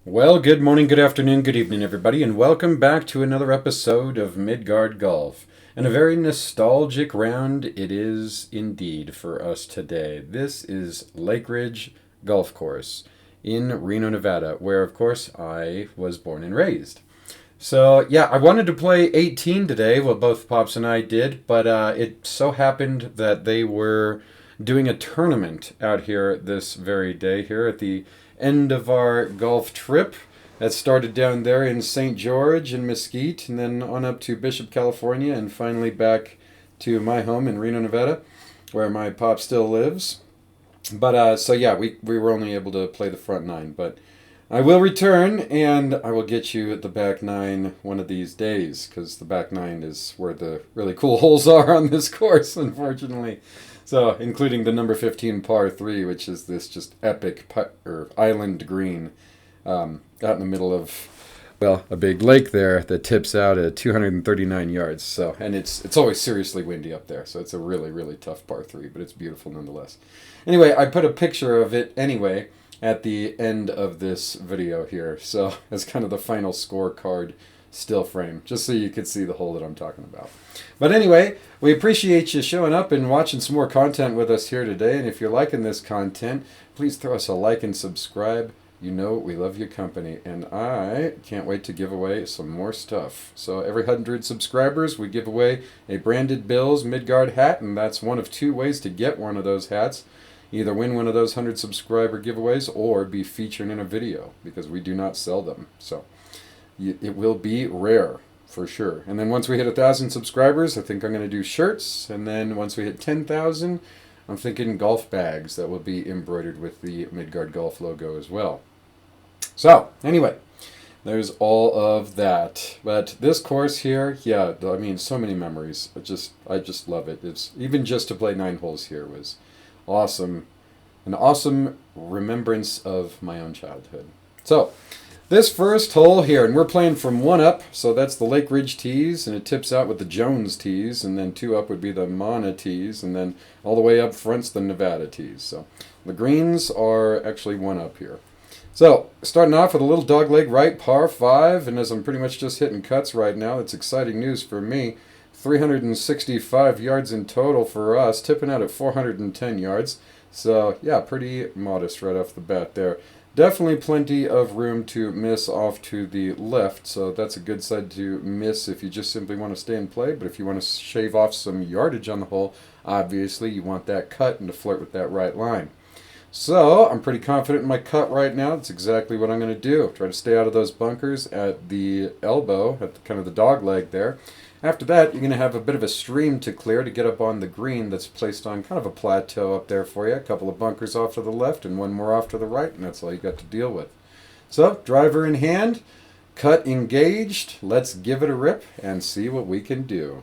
Well, good morning, good afternoon, good evening, everybody, and welcome back to another episode of Midgard Golf. And a very nostalgic round it is indeed for us today. This is Lakeridge Golf Course in Reno, Nevada, where, of course, I was born and raised. So, yeah, I wanted to play 18 today, well, both Pops and I did, but it so happened that they were doing a tournament out here this very day here at the end of our golf trip that started down there in St. George and Mesquite, and then on up to Bishop, California, and finally back to my home in Reno, Nevada, where my pop still lives. But so yeah, we were only able to play the front nine, but I will return and I will get you at the back nine one of these days, because the back nine is where the really cool holes are on this course, unfortunately. So, including the number 15 par 3, which is this just epic island green out in the middle of, well, a big lake there that tips out at 239 yards. So, and it's always seriously windy up there, so it's a really, really tough par 3, but it's beautiful nonetheless. Anyway, I put a picture of it anyway at the end of this video here, so as kind of the final scorecard still frame, just so you could see the hole that I'm talking about. But anyway, we appreciate you showing up and watching some more content with us here today. And if you're liking this content, please throw us a like and subscribe. You know we love your company, and I can't wait to give away some more stuff. So every 100 subscribers, we give away a branded Bills Midgard hat, and that's one of two ways to get one of those hats. Either win one of those 100 subscriber giveaways or be featured in a video, because we do not sell them. So it will be rare for sure. And then once we hit 1,000 subscribers, I think I'm going to do shirts. And then once we hit 10,000, I'm thinking golf bags that will be embroidered with the Midgard Golf logo as well. So anyway, there's all of that. But this course here, yeah, I mean, so many memories. I just love it. It's even just to play 9 holes here was awesome. An awesome remembrance of my own childhood. So this first hole here, and we're playing from 1 up, so that's the Lakeridge tees, and it tips out with the Jones tees, and then 2 up would be the Mana tees, and then all the way up front's the Nevada tees. So the greens are actually 1 up here. So starting off with a little dogleg right, par 5, and as I'm pretty much just hitting cuts right now, it's exciting news for me. 365 yards in total for us, tipping out at 410 yards. So yeah, pretty modest right off the bat there. Definitely plenty of room to miss off to the left, so that's a good side to miss if you just simply want to stay and play. But if you want to shave off some yardage on the hole, obviously you want that cut and to flirt with that right line. So I'm pretty confident in my cut right now. That's exactly what I'm going to do. Try to stay out of those bunkers at the elbow, at the, kind of the dog leg there. After that, you're going to have a bit of a stream to clear to get up on the green that's placed on kind of a plateau up there for you. A couple of bunkers off to the left and one more off to the right, and that's all you got to deal with. So, driver in hand, cut engaged. Let's give it a rip and see what we can do.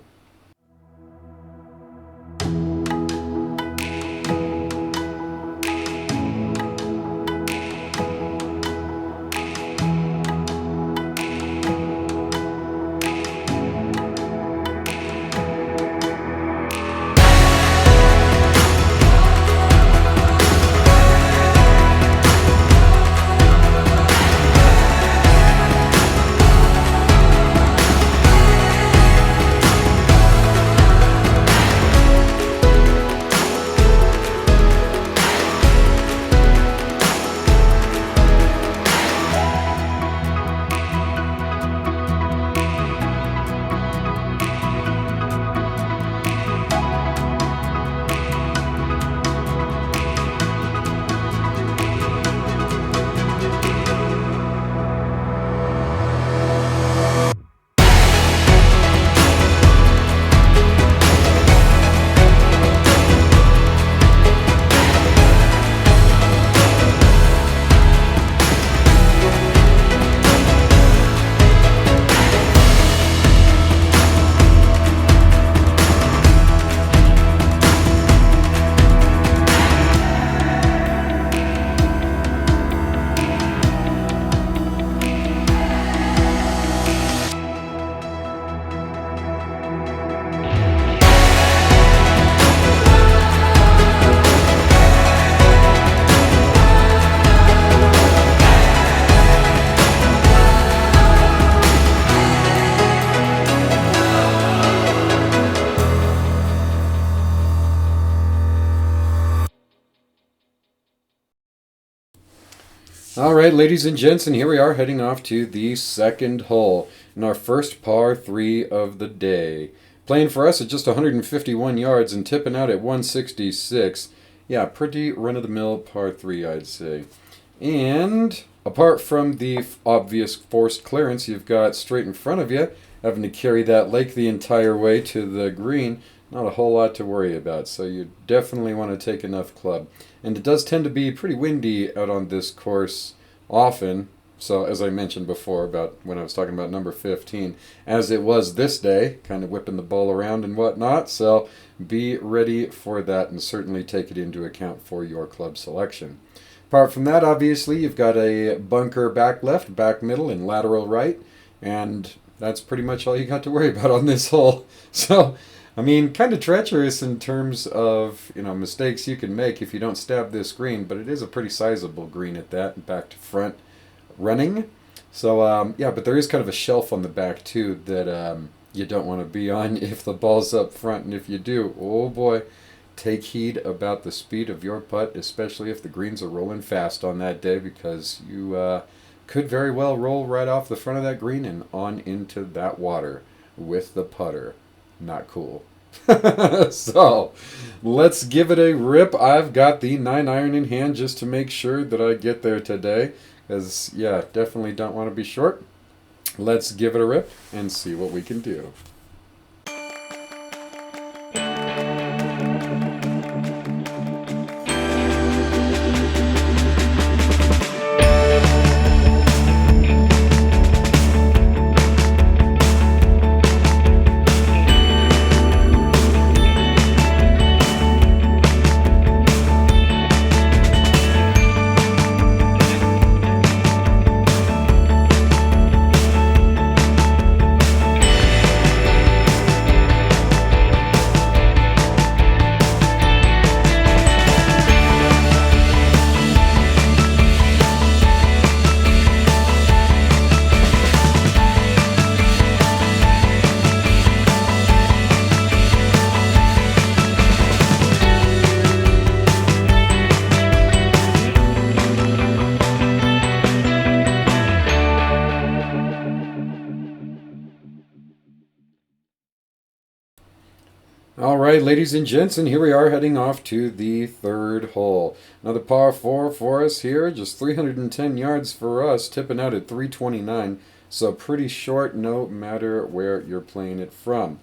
All right, ladies and gents, and here we are heading off to the second hole in our first par 3 of the day. Playing for us at just 151 yards and tipping out at 166. Yeah, pretty run-of-the-mill par 3, I'd say. And apart from the obvious forced clearance you've got straight in front of you, having to carry that lake the entire way to the green, not a whole lot to worry about. So you definitely want to take enough club. And it does tend to be pretty windy out on this course often. So as I mentioned before about when I was talking about number 15, as it was this day, kind of whipping the ball around and whatnot. So be ready for that and certainly take it into account for your club selection. Apart from that, obviously, you've got a bunker back left, back middle, and lateral right. And that's pretty much all you got to worry about on this hole. So, I mean, kind of treacherous in terms of, mistakes you can make if you don't stab this green, but it is a pretty sizable green at that, back to front running. So, yeah, but there is kind of a shelf on the back, too, that you don't want to be on if the ball's up front. And if you do, oh boy, take heed about the speed of your putt, especially if the greens are rolling fast on that day, because you could very well roll right off the front of that green and on into that water with the putter. Not cool. So, let's give it a rip. I've got the 9-iron in hand just to make sure that I get there today. Because, yeah, definitely don't want to be short. Let's give it a rip and see what we can do. All right, ladies and gents, and here we are heading off to the third hole. Another par 4 for us here, just 310 yards for us, tipping out at 329, so pretty short no matter where you're playing it from.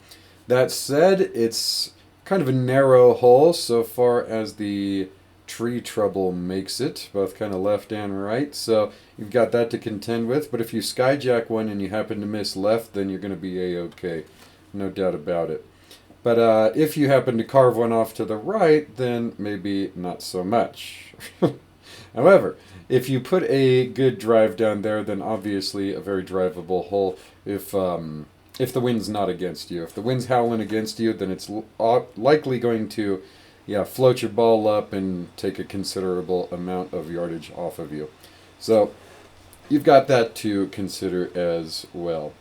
That said, it's kind of a narrow hole so far as the tree trouble makes it, both kind of left and right, so you've got that to contend with, but if you skyjack one and you happen to miss left, then you're going to be A-okay, no doubt about it. But if you happen to carve one off to the right, then maybe not so much. However, if you put a good drive down there, then obviously a very drivable hole if the wind's not against you. If the wind's howling against you, then it's likely going to float your ball up and take a considerable amount of yardage off of you. So you've got that to consider as well.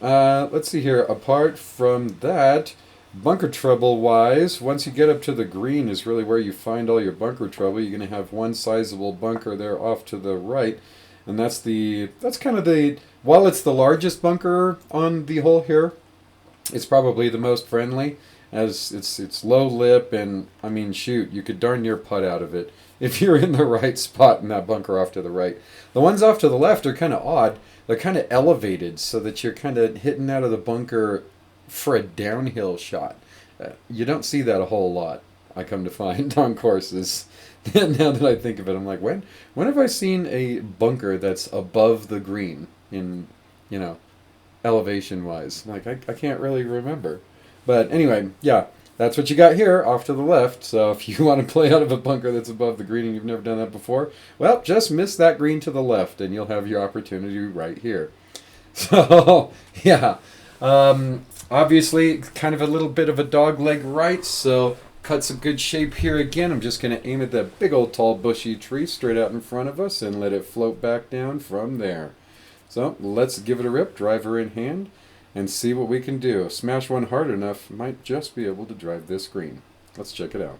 Let's see here. Apart from that, bunker trouble wise, once you get up to the green is really where you find all your bunker trouble. You're going to have one sizable bunker there off to the right, and that's kind of the, while it's the largest bunker on the hole here, it's probably the most friendly, as it's low lip, and I mean, shoot, you could darn near putt out of it if you're in the right spot in that bunker off to the right. The ones off to the left are kind of odd. They're kind of elevated so that you're kind of hitting out of the bunker for a downhill shot. You don't see that a whole lot, I come to find, on courses. Now that I think of it, I'm like, when have I seen a bunker that's above the green in, elevation wise? Like, I can't really remember. But anyway, yeah, that's what you got here off to the left. So if you want to play out of a bunker that's above the green and you've never done that before, well, just miss that green to the left and you'll have your opportunity right here. So, yeah. Obviously, kind of a little bit of a dog leg right, so cut some good shape here again. I'm just going to aim at that big old tall bushy tree straight out in front of us and let it float back down from there. So let's give it a rip, driver in hand, and see what we can do. Smash one hard enough, might just be able to drive this green. Let's check it out.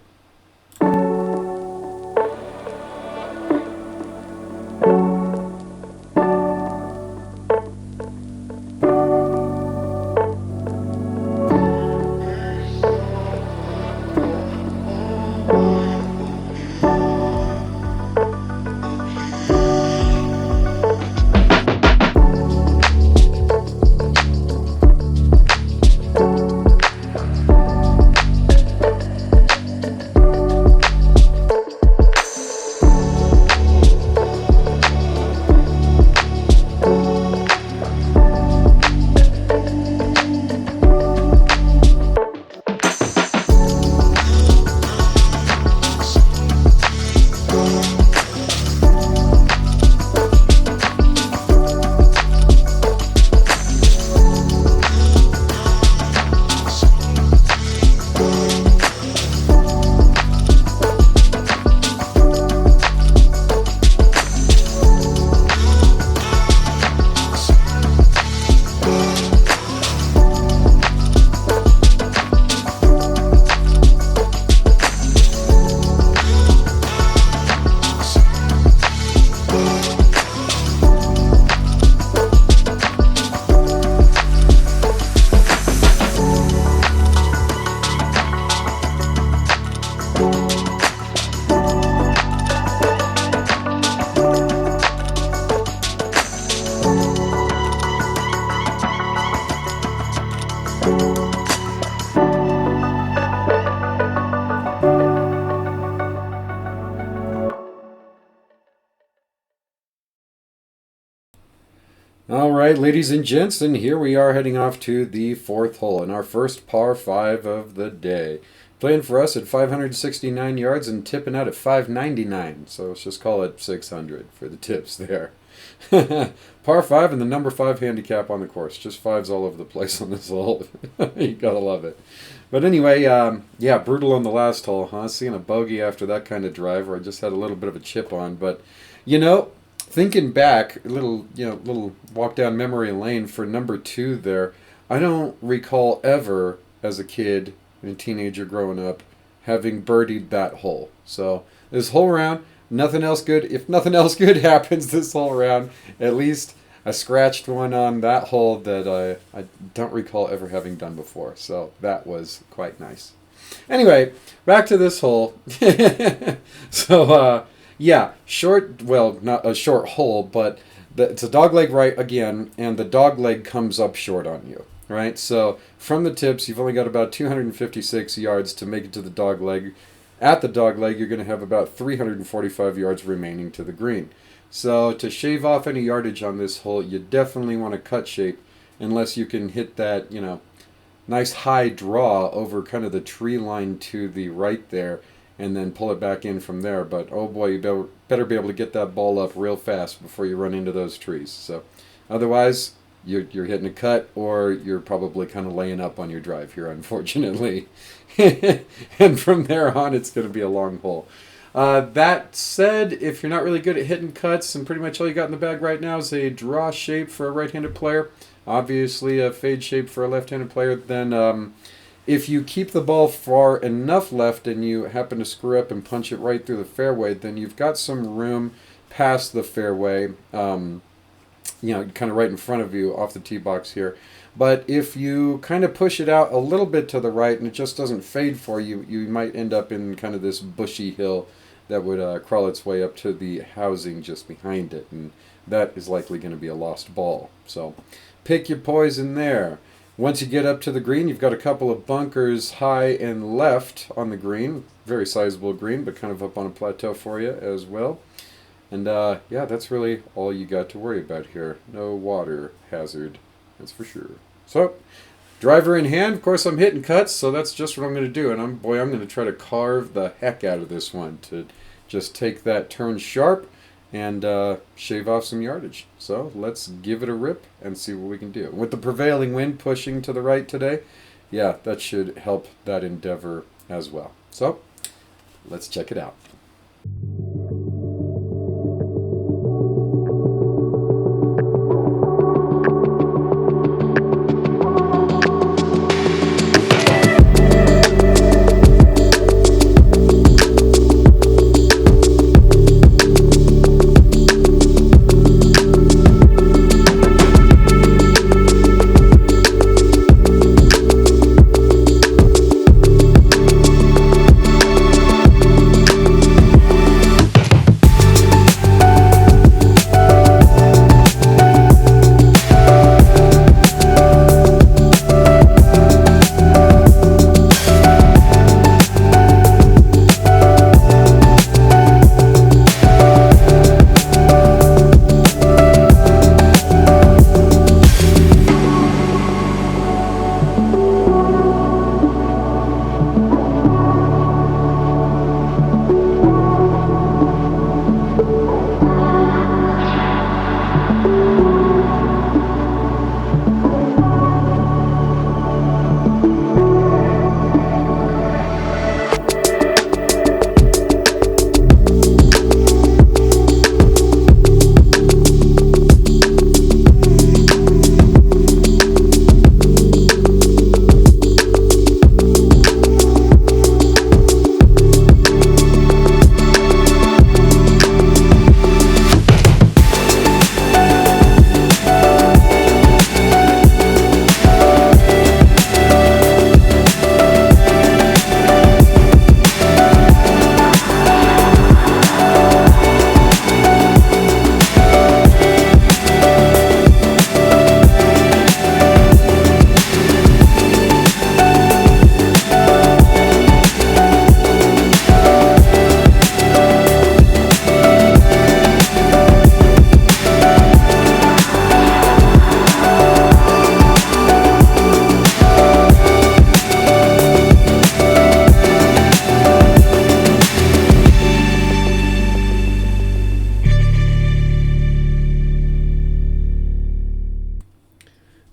All right, ladies and gents, and here we are heading off to the fourth hole in our first par 5 of the day. Playing for us at 569 yards and tipping out at 599, so let's just call it 600 for the tips there. Par 5 and the number 5 handicap on the course. Just fives all over the place on this hole. You gotta love it. But anyway, yeah, brutal on the last hole, huh? Seeing a bogey after that kind of drive where I just had a little bit of a chip on. But, thinking back, little walk down memory lane for number 2 there, I don't recall ever as a kid and a teenager growing up having birdied that hole. So this whole round, nothing else good. If nothing else good happens this whole round, at least I scratched one on that hole that I don't recall ever having done before. So that was quite nice. Anyway, back to this hole. So, yeah, not a short hole, but it's a dogleg right again, and the dogleg comes up short on you, right? So from the tips, you've only got about 256 yards to make it to the dogleg. At the dogleg, you're going to have about 345 yards remaining to the green. So to shave off any yardage on this hole, you definitely want to cut shape unless you can hit that, nice high draw over kind of the tree line to the right there and then pull it back in from there. But oh boy, you better be able to get that ball up real fast before you run into those trees. So otherwise, you're hitting a cut, or you're probably kind of laying up on your drive here, unfortunately. And from there on, it's going to be a long hole. That said, if you're not really good at hitting cuts, and pretty much all you got in the bag right now is a draw shape for a right-handed player, obviously a fade shape for a left-handed player, then if you keep the ball far enough left and you happen to screw up and punch it right through the fairway, then you've got some room past the fairway, kind of right in front of you off the tee box here. But if you kind of push it out a little bit to the right and it just doesn't fade for you, you might end up in kind of this bushy hill that would crawl its way up to the housing just behind it, and that is likely going to be a lost ball. So pick your poison there. Once you get up to the green, you've got a couple of bunkers high and left on the green. Very sizable green, but kind of up on a plateau for you as well. And yeah, that's really all you got to worry about here. No water hazard, that's for sure. So, driver in hand. Of course, I'm hitting cuts, so that's just what I'm going to do. And I'm going to try to carve the heck out of this one to just take that turn sharp and shave off some yardage. So let's give it a rip and see what we can do. With the prevailing wind pushing to the right today, yeah, that should help that endeavor as well. So let's check it out.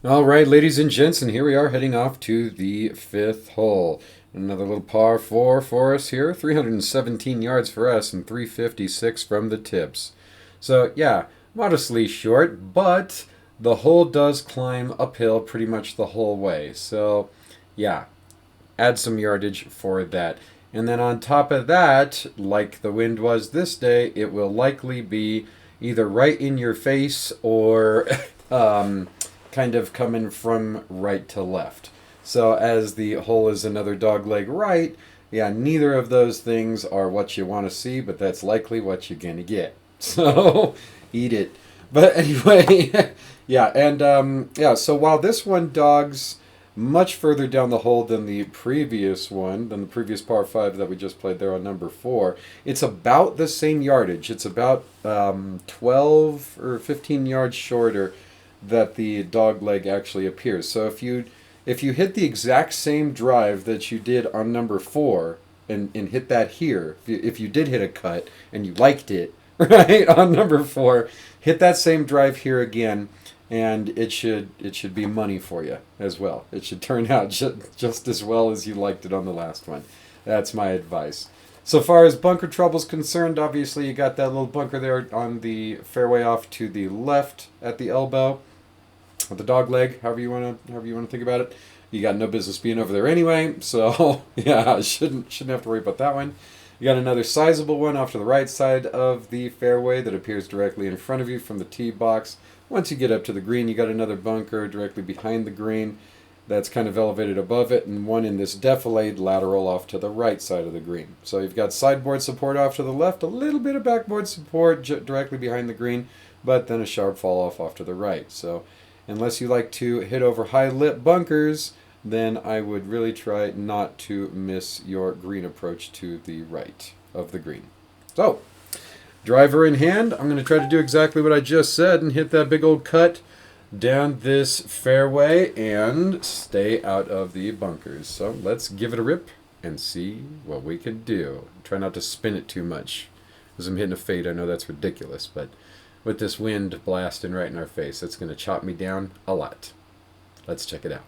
All right, ladies and gents, and here we are heading off to the fifth hole. Another little par four for us here. 317 yards for us and 356 from the tips. So, yeah, modestly short, but the hole does climb uphill pretty much the whole way. So, yeah, add some yardage for that. And then on top of that, like the wind was this day, it will likely be either right in your face or kind of coming from right to left. So as the hole is another dog leg right, yeah, neither of those things are what you want to see, but that's likely what you're going to get. So eat it. But anyway, yeah, and yeah, so while this one dogs much further down the hole than the previous one, than the previous par 5 that we just played there on number 4, it's about the same yardage. It's about 12 or 15 yards shorter that the dog leg actually appears. So if you hit the exact same drive that you did on number 4 and hit that here, if you did hit a cut and you liked it, right, on number 4, hit that same drive here again, and it should be money for you as well. It should turn out just as well as you liked it on the last one. That's my advice. So far as bunker trouble is concerned, obviously you got that little bunker there on the fairway off to the left at the elbow, with the dog leg, however you want to think about it. You got no business being over there anyway, so yeah, shouldn't have to worry about that one. You got another sizable one off to the right side of the fairway that appears directly in front of you from the tee box. Once you get up to the green, you got another bunker directly behind the green that's kind of elevated above it, and one in this defilade lateral off to the right side of the green. So you've got sideboard support off to the left, a little bit of backboard support directly behind the green, but then a sharp fall off to the right. So unless you like to hit over high lip bunkers, then I would really try not to miss your green approach to the right of the green. So, driver in hand, I'm going to try to do exactly what I just said and hit that big old cut down this fairway and stay out of the bunkers. So let's give it a rip and see what we can do. Try not to spin it too much. As I'm hitting a fade, I know that's ridiculous, but with this wind blasting right in our face, it's going to chop me down a lot. Let's check it out.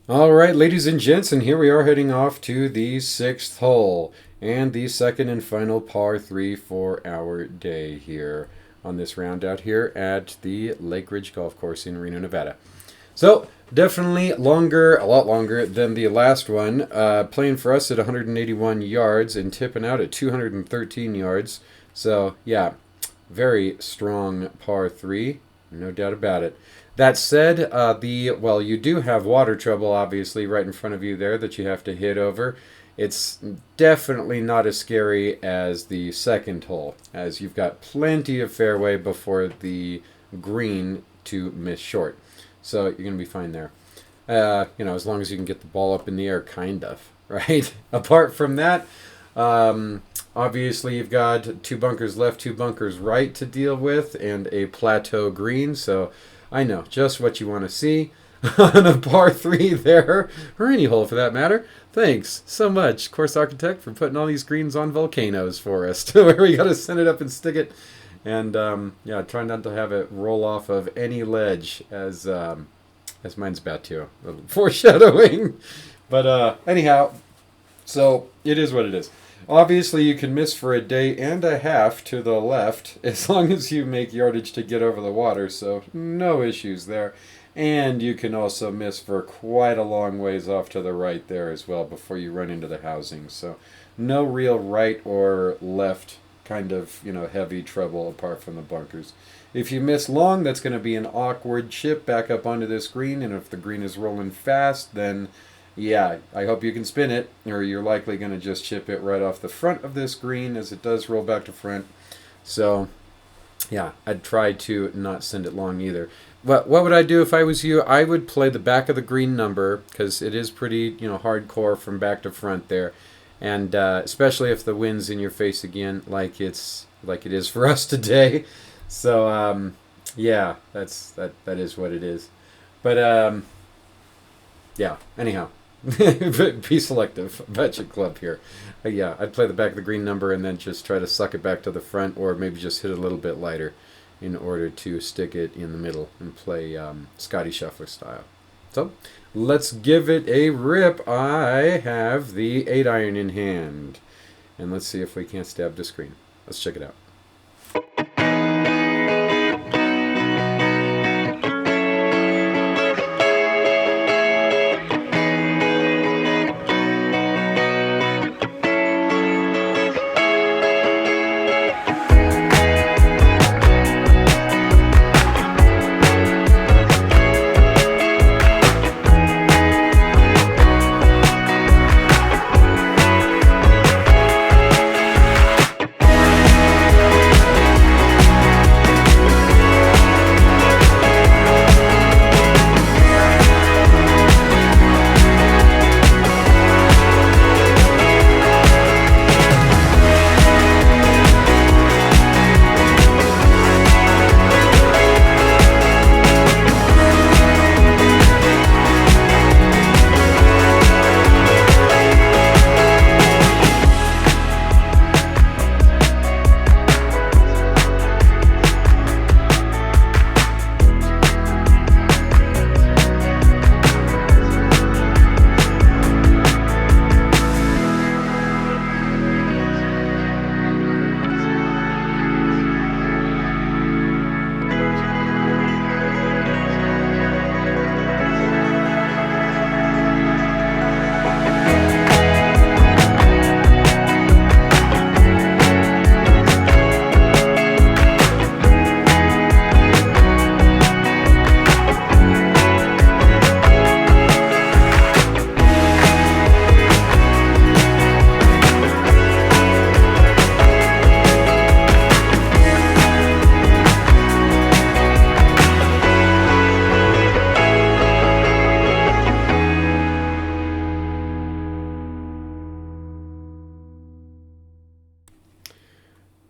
All right, ladies and gents, and here we are heading off to the 6th hole and the second and final par 3 for our day here on this round out here at the Lakeridge Golf Course in Reno, Nevada. So definitely longer, a lot longer than the last one, playing for us at 181 yards and tipping out at 213 yards. So yeah, very strong par 3, no doubt about it. That said, you do have water trouble, obviously, right in front of you there that you have to hit over. It's definitely not as scary as the second hole, as you've got plenty of fairway before the green to miss short. So you're going to be fine there. As long as you can get the ball up in the air, kind of, right? Apart from that, obviously you've got 2 bunkers left, 2 bunkers right to deal with, and a plateau green. So I know just what you want to see on a par 3 there, or any hole for that matter. Thanks so much, Course Architect, for putting all these greens on volcanoes for us, to where we got to send it up and stick it. And try not to have it roll off of any ledge, as mine's about to. A little foreshadowing. But anyhow, so it is what it is. Obviously, you can miss for a day and a half to the left, as long as you make yardage to get over the water, so no issues there. And you can also miss for quite a long ways off to the right there as well before you run into the housing. So no real right or left kind of, heavy trouble apart from the bunkers. If you miss long, that's going to be an awkward chip back up onto this green, and if the green is rolling fast, then yeah, I hope you can spin it, or you're likely going to just chip it right off the front of this green as it does roll back to front. So yeah, I'd try to not send it long either. What would I do if I was you? I would play the back of the green number, because it is pretty, hardcore from back to front there. And especially if the wind's in your face again, like it is for us today. So yeah, that is what it is. But yeah, anyhow, be selective about your club here. Yeah, I'd play the back of the green number and then just try to suck it back to the front, or maybe just hit a little bit lighter in order to stick it in the middle and play Scotty Scheffler style. So let's give it a rip. I have the 8-iron in hand, and let's see if we can't stab the screen. Let's check it out.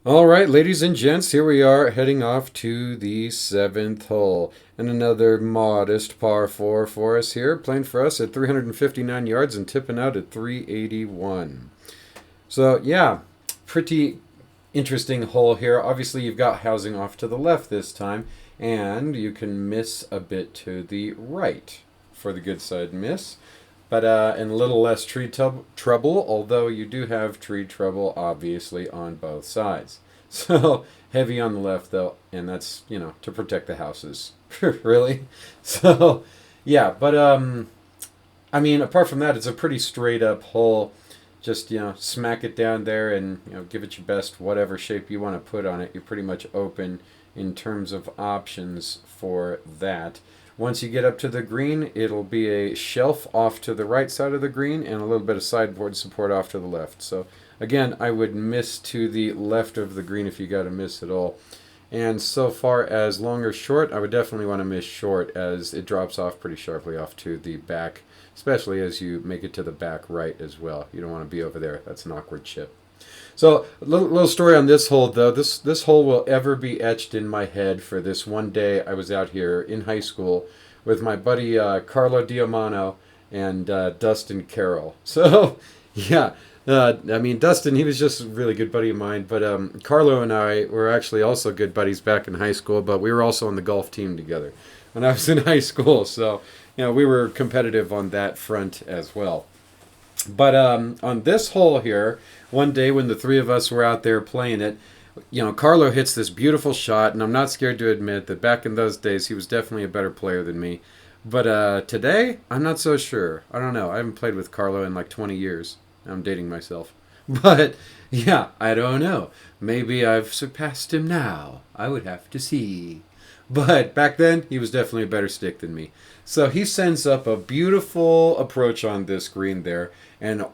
All right, ladies and gents, here we are heading off to the 7th hole. And another modest par 4 for us here, playing for us at 359 yards and tipping out at 381. So, yeah, pretty interesting hole here. Obviously, you've got housing off to the left this time, and you can miss a bit to the right for the good side miss. But and a little less tree trouble, although you do have tree trouble, obviously, on both sides. So, heavy on the left, though, and that's, to protect the houses, really. So, yeah, but, I mean, apart from that, it's a pretty straight-up hole. Just, smack it down there and, give it your best, whatever shape you want to put on it. You're pretty much open in terms of options for that. Once you get up to the green, it'll be a shelf off to the right side of the green and a little bit of sideboard support off to the left. So again, I would miss to the left of the green if you got to miss at all. And so far as long or short, I would definitely want to miss short as it drops off pretty sharply off to the back, especially as you make it to the back right as well. You don't want to be over there. That's an awkward chip. So, a little story on this hole, though. This hole will ever be etched in my head for this one day I was out here in high school with my buddy Carlo Diamano and Dustin Carroll. So, yeah. I mean, Dustin, he was just a really good buddy of mine, but Carlo and I were actually also good buddies back in high school, but we were also on the golf team together when I was in high school. So, we were competitive on that front as well. But on this hole here, one day when the three of us were out there playing it, Carlo hits this beautiful shot, and I'm not scared to admit that back in those days he was definitely a better player than me. But today, I'm not so sure. I don't know. I haven't played with Carlo in like 20 years. I'm dating myself. But yeah, I don't know. Maybe I've surpassed him now. I would have to see. But back then, he was definitely a better stick than me. So he sends up a beautiful approach on this green there. And,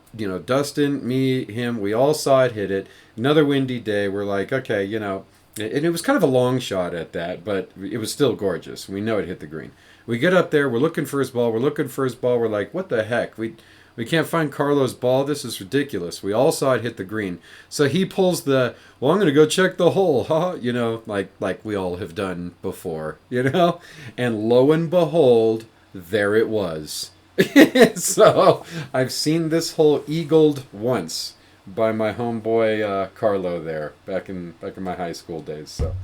Dustin, me, him, we all saw it hit it. Another windy day. We're like, okay, and it was kind of a long shot at that, but it was still gorgeous. We know it hit the green. We get up there. We're looking for his ball. We're like, what the heck? We can't find Carlo's ball. This is ridiculous. We all saw it hit the green. So he pulls I'm going to go check the hole, huh? Like we all have done before, And lo and behold, there it was. So I've seen this hole eagled once by my homeboy Carlo there back in my high school days. So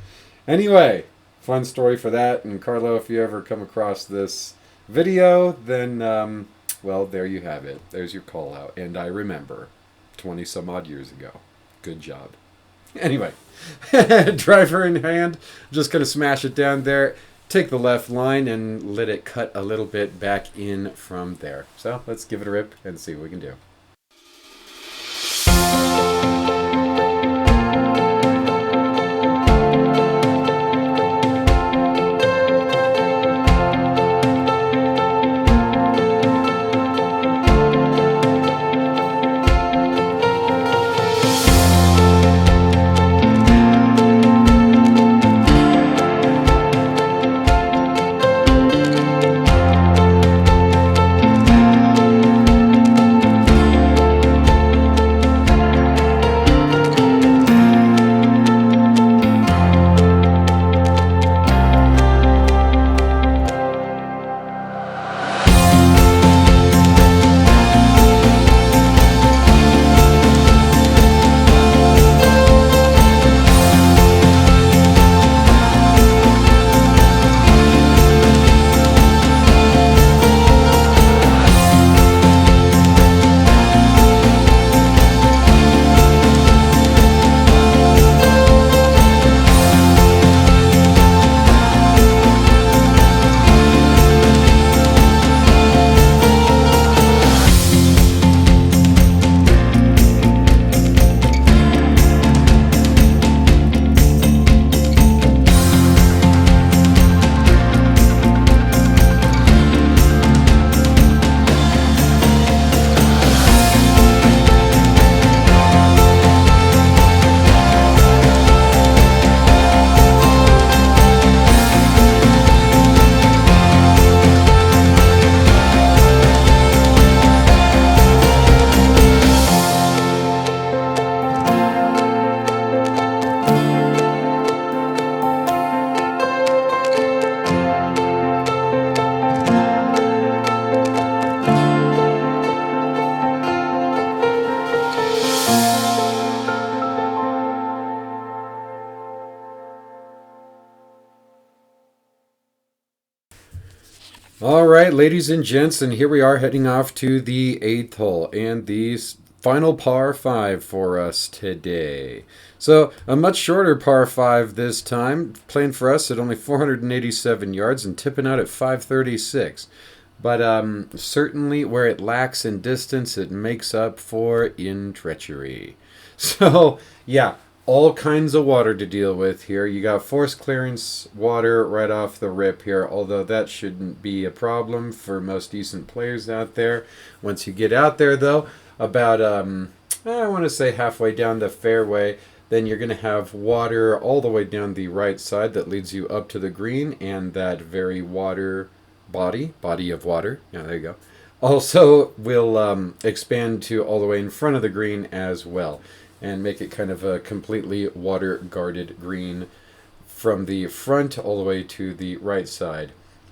anyway, fun story for that. And Carlo, if you ever come across this video, then well, there you have it. There's your call out. And I remember 20 some odd years ago. Good job. Anyway, driver in hand, just going to smash it down there. Take the left line and let it cut a little bit back in from there. So let's give it a rip and see what we can do. All right, ladies and gents, and here we are heading off to the 8th hole and the final par 5 for us today. So a much shorter par 5 this time, playing for us at only 487 yards and tipping out at 536. But certainly where it lacks in distance, it makes up for in treachery. So, yeah, all kinds of water to deal with here. You got force clearance water right off the rip here, although that shouldn't be a problem for most decent players out there. Once you get out there, though, about, I want to say halfway down the fairway, then you're going to have water all the way down the right side that leads you up to the green, and that very water body of water, yeah, there you go, also will expand to all the way in front of the green as well, and make it kind of a completely water guarded green from the front all the way to the right side,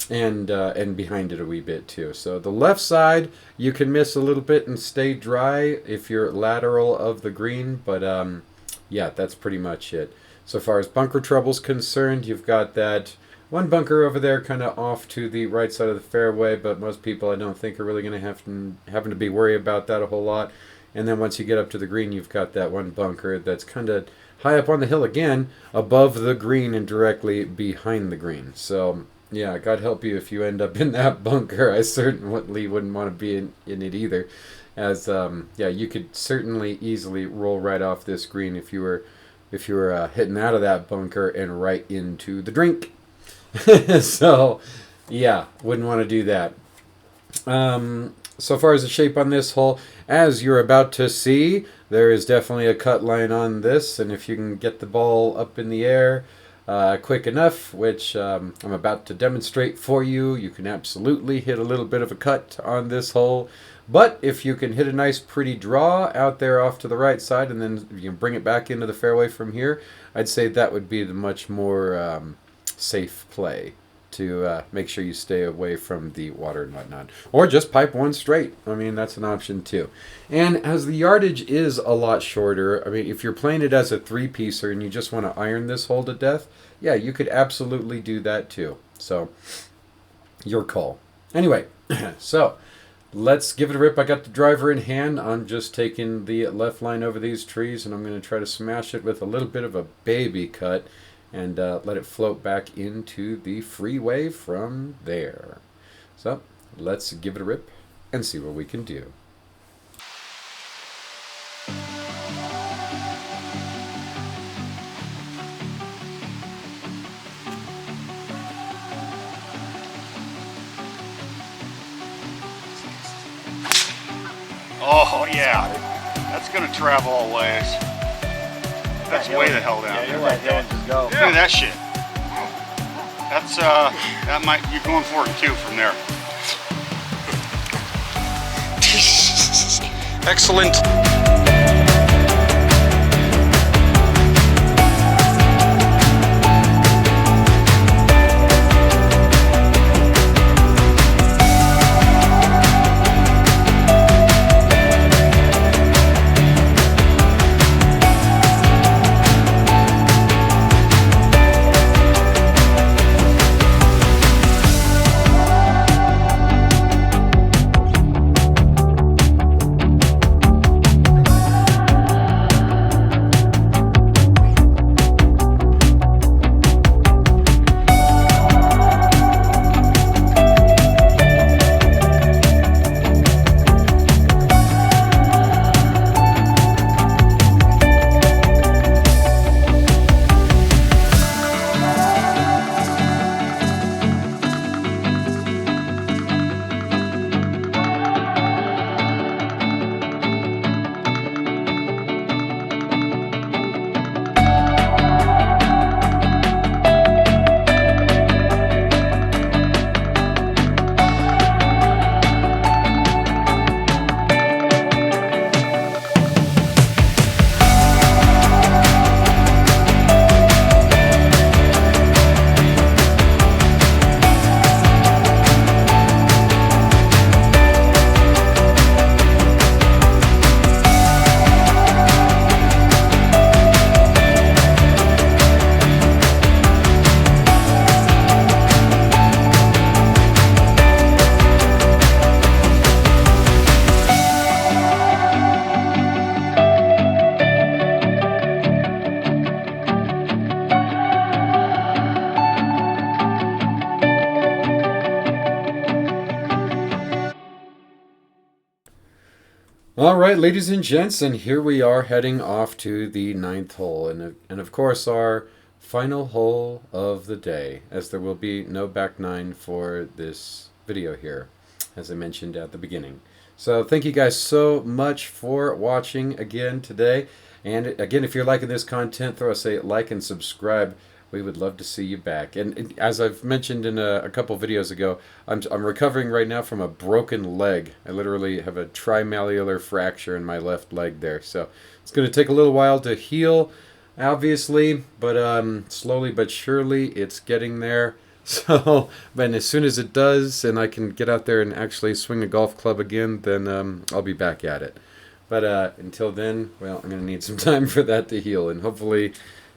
and behind it a wee bit too. So the left side you can miss a little bit and stay dry if you're lateral of the green, but yeah, that's pretty much it. So far as bunker trouble's concerned, you've got that one bunker over there kind of off to the right side of the fairway, but most people I don't think are really going to having to be worried about that a whole lot. And then once you get up to the green, you've got that one bunker that's kind of high up on the hill again, above the green and directly behind the green. So yeah, God help you if you end up in that bunker. I certainly wouldn't want to be in it either, as yeah, you could certainly easily roll right off this green if you were hitting out of that bunker and right into the drink. So yeah, wouldn't want to do that. So far as the shape on this hole, as you're about to see, there is definitely a cut line on this, and if you can get the ball up in the air quick enough, which I'm about to demonstrate for you, you can absolutely hit a little bit of a cut on this hole. But if you can hit a nice pretty draw out there off to the right side, and then you can bring it back into the fairway from here, I'd say that would be the much more safe play to make sure you stay away from the water and whatnot. Or just pipe one straight. I mean, that's an option too. And as the yardage is a lot shorter, I mean, if you're playing it as a three-piecer and you just want to iron this hole to death, yeah, you could absolutely do that too. So, your call. Anyway, so let's give it a rip. I got the driver in hand. I'm just taking the left line over these trees, and I'm going to try to smash it with a little bit of a baby cut, and let it float back into the freeway from there. So let's give it a rip and see what we can do. Oh yeah, that's gonna travel all ways. That's way the hell down. Yeah, you're right. Just go. Look at that shit. That's that might you're going for it too from there. Excellent. All right, ladies and gents, and here we are heading off to the 9th hole, and of course our final hole of the day, as there will be no back nine for this video here, as I mentioned at the beginning. So thank you guys so much for watching again today, And again, if you're liking this content, throw us a like and subscribe. We would love to see you back. And as I've mentioned in a couple videos ago, I'm recovering right now from a broken leg. I literally have a trimalleolar fracture in my left leg there. So it's going to take a little while to heal, obviously, but slowly but surely it's getting there. So, but as soon as it does and I can get out there and actually swing a golf club again, then I'll be back at it. But until then, well, I'm going to need some time for that to heal, and hopefully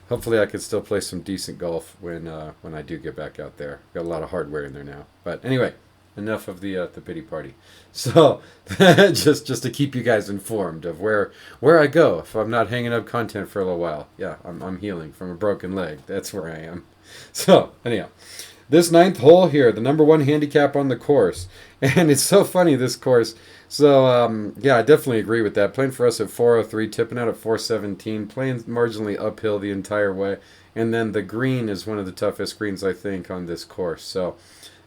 I can still play some decent golf when I do get back out there. Got a lot of hardware in there now. But anyway, enough of the pity party. So just to keep you guys informed of where I go if I'm not hanging up content for a little while. Yeah, I'm healing from a broken leg. That's where I am. So anyhow, this ninth hole here, the number one handicap on the course, and it's so funny, this course. So, yeah, I definitely agree with that. Playing for us at 403, tipping out at 417, playing marginally uphill the entire way. And then the green is one of the toughest greens, I think, on this course. So,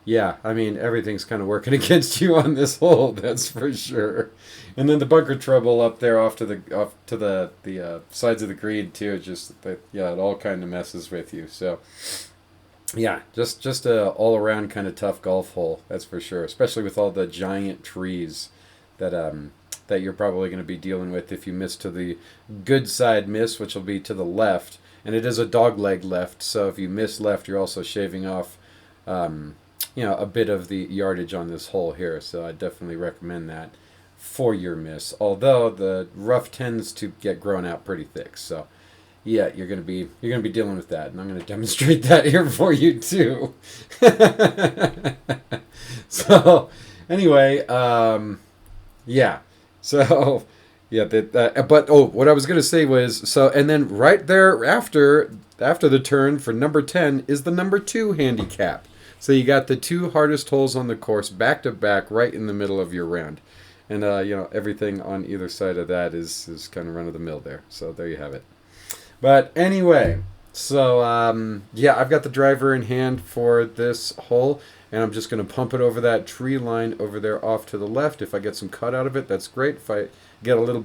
yeah, I mean, everything's kind of working against you on this hole, that's for sure. And then the bunker trouble up there off to the sides of the green, too. Just, yeah, it all kind of messes with you. So, yeah, just a all-around kind of tough golf hole, that's for sure. Especially with all the giant trees that you're probably going to be dealing with if you miss to the good side miss, which will be to the left, and it is a dog leg left, so if you miss left, you're also shaving off a bit of the yardage on this hole here, so I definitely recommend that for your miss, although the rough tends to get grown out pretty thick, so yeah, you're gonna be dealing with that, and I'm gonna demonstrate that here for you too. So anyway, yeah. So, yeah. But what I was going to say was, so, and then right there after the turn for number 10 is the number 2 handicap. So you got the 2 hardest holes on the course back to back, right in the middle of your round, and everything on either side of that is kind of run of the mill there. So there you have it. But anyway, so yeah, I've got the driver in hand for this hole. And I'm just going to pump it over that tree line over there off to the left. If I get some cut out of it, that's great. If I get a little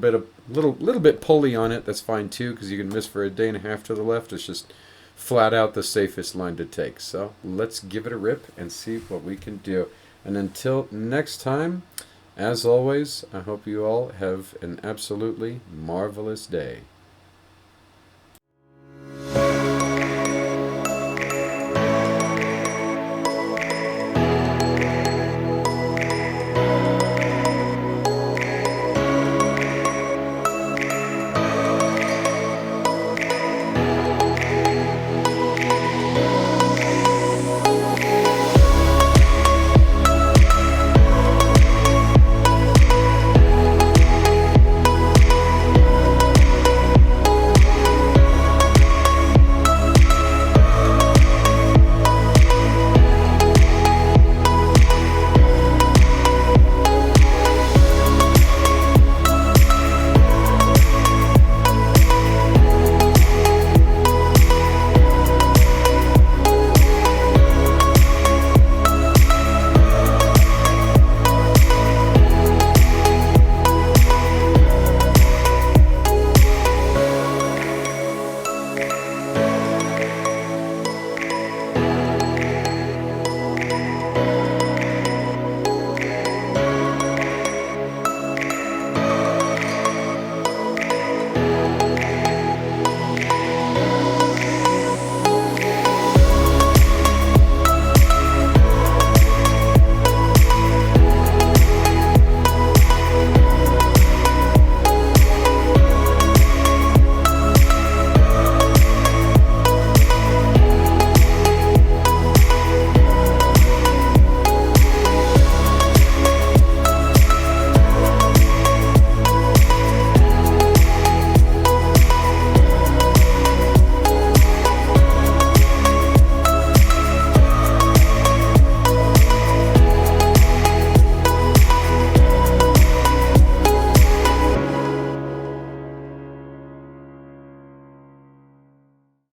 bit pulley on it, that's fine too, because you can miss for a day and a half to the left. It's just flat out the safest line to take. So let's give it a rip and see what we can do. And until next time, as always, I hope you all have an absolutely marvelous day.